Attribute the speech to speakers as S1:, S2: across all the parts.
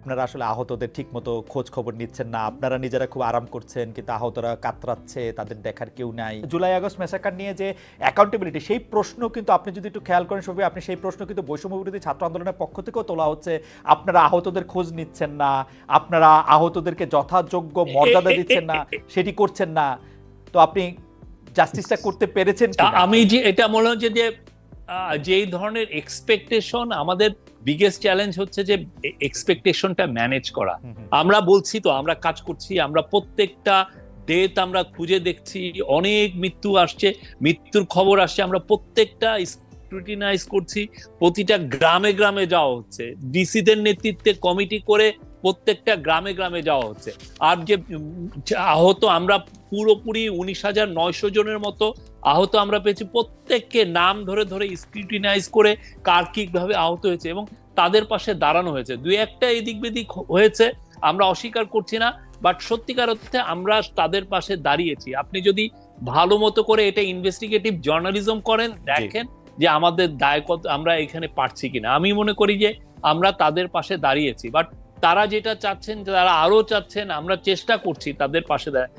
S1: আপনারা আসলে আহতদের ঠিকমতো খোঁজ খবর নিচ্ছেন না, আপনারা নিজেরা খুব আরাম করছেন কিন্তু আহতরা কাতরাচ্ছে, তাদের দেখার কেউ নাই। জুলাই আগস্ট ম্যাসাকার নিয়ে যে অ্যাকাউন্টেবিলিটি, সেই প্রশ্ন কিন্তু আপনি যদি একটু খেয়াল করেন সবই, আপনি সেই প্রশ্ন কিন্তু বৈষম্য বিরোধী ছাত্র আন্দোলনের পক্ষ থেকেও তোলা হচ্ছে। আপনারা আহতদের খোঁজ নিচ্ছেন না, আপনারা আহতদেরকে যথাযোগ্য মর্যাদা দিচ্ছেন না, সেটি করছেন না। তো আপনি জাস্টিসটা করতে পেরেছেন কিনা?
S2: আমি যে এটা মনে হচ্ছে যে যেই ধরনের এক্সপেকটেশন, আমাদের বিগেস্ট চ্যালেঞ্জ হচ্ছে যে এক্সপেকটেশনটা ম্যানেজ করা। আমরা বলছি তো আমরা কাজ করছি, আমরা প্রত্যেকটা ডেট আমরা খুঁজে দেখছি, অনেক মৃত্যু আসছে, মৃত্যুর খবর আসছে, আমরা প্রত্যেকটা স্ক্রুটিনাইজ করছি, প্রতিটা গ্রামে গ্রামে যাওয়া হচ্ছে, ডিসিদের নেতৃত্বে কমিটি করে প্রত্যেকটা গ্রামে গ্রামে যাওয়া হচ্ছে। আর যে আহত আমরা পুরোপুরি 19,900 জনের মতো আহত আমরা পেয়েছি, প্রত্যেককে নাম ধরে ধরে স্ক্রুটিনাইজ করে কার কিভাবে আহত হয়েছে এবং তাদের পাশে দাঁড়ানো হয়েছে। দুই একটা এদিক বেদিক হয়েছে, আমরা অস্বীকার করছি না, বাট সত্যিকার অর্থে আমরা তাদের পাশে দাঁড়িয়েছি। আপনি যদি ভালো মতো করে এটা ইনভেস্টিগেটিভ জার্নালিজম করেন, দেখেন যে আমাদের দায় কত, আমরা এখানে পারছি কিনা। আমি মনে করি যে আমরা তাদের পাশে দাঁড়িয়েছি, বাট তারা যেটা চাচ্ছেন, তারা আরো চাচ্ছেন, আমরা চেষ্টা করছি তাদের পাশে দাঁড়ায়।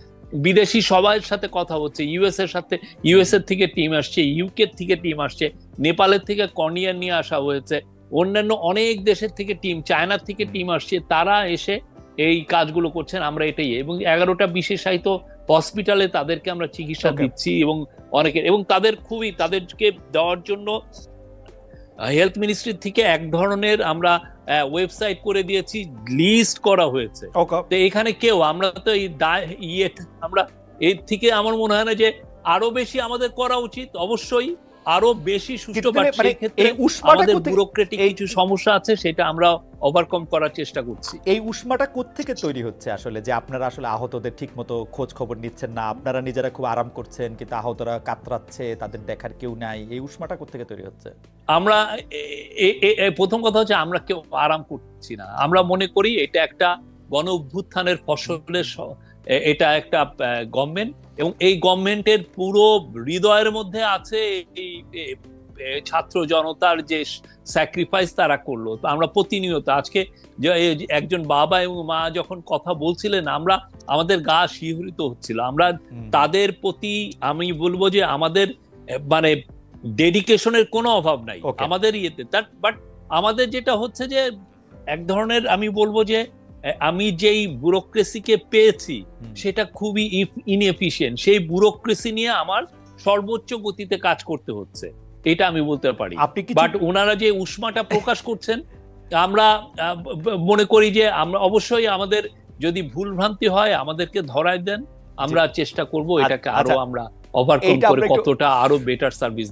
S2: বিদেশি সবার সাথে কথা হচ্ছে, ইউএস এর সাথে, ইউএস এর থেকে টিম আসছে, ইউকে থেকে টিম আসছে, নেপালের থেকে কর্নিয়ার নিয়ে আসা হয়েছে, অন্যান্য অনেক দেশের থেকে টিম, চায়নার থেকে টিম আসছে, তারা এসে এই কাজগুলো করছেন। আমরা এটাই, এবং 11টা বিশেষায়িত হসপিটালে তাদেরকে আমরা চিকিৎসা দিচ্ছি এবং অনেকের, এবং তাদেরকে দেওয়ার জন্য হেলথ মিনিস্ট্রি থেকে এক ধরনের আমরা ওয়েবসাইট করে দিয়েছি, লিস্ট করা হয়েছে। তো এখানে কেউ, আমরা তো আমরা এর থেকে আমার মনে হয় না যে আরো বেশি আমাদের করা উচিত, অবশ্যই আরো বেশি সুষ্ঠু। আমাদের ব্যুরোক্রেটিক কিছু সমস্যা আছে, সেটা আমরা ওভারকাম করার চেষ্টা করছি।
S1: এই উষ্মাটা কোত্থেকে তৈরি হচ্ছে আসলে, যে আপনারা আসলে আহতদের ঠিকমতো খোঁজ খবর নিচ্ছেন না, আপনারা নিজেরা খুব আরাম করছেন কিন্তু আহতরা কাতরাচ্ছে, তাদের দেখার কেউ নাই, এই উষ্মাটা কোত্থেকে তৈরি হচ্ছে?
S2: আমরা প্রথম কথা হচ্ছে আমরা কেউ আরাম করছি না। আমরা মনে করি এটা একটা গণ অভ্যুত্থানের ফসলের, এটা একটা গভর্নমেন্ট, এবং এই গভর্নমেন্টের পুরো হৃদয়ের মধ্যে আছে এই ছাত্র জনতার যে স্যাক্রিফাইস তারা করলো। তো আমরা প্রতিনিয়ত, আজকে একজন বাবা এবং মা যখন কথা বলছিলেন, আমাদের গা শিহরিত হচ্ছিল। আমরা তাদের প্রতি, আমি বলবো যে আমাদের মানে ডেডিকেশনের কোনো অভাব নাই আমাদের ইয়েতে, বাট আমাদের যেটা হচ্ছে যে এক ধরনের, আমি বলবো যে আমি যেই ব্যুরোক্রেসিকে পেয়েছি সেটা খুবই ইনএফিশিয়েন্ট। সেই ব্যুরোক্রেসি নিয়ে আমার সর্বোচ্চ গতিতে কাজ করতে হচ্ছে, এটা আমি বলতে পারি। বাট ওনারা যে উষ্মাটা প্রকাশ করছেন, আমরা মনে করি যে আমরা অবশ্যই, আমাদের যদি ভুল ভ্রান্তি হয় আমাদেরকে ধরায় দেন, আমরা চেষ্টা করব এটাকে আরো আমরা ওভারকাম করে কতটা আরো বেটার সার্ভিস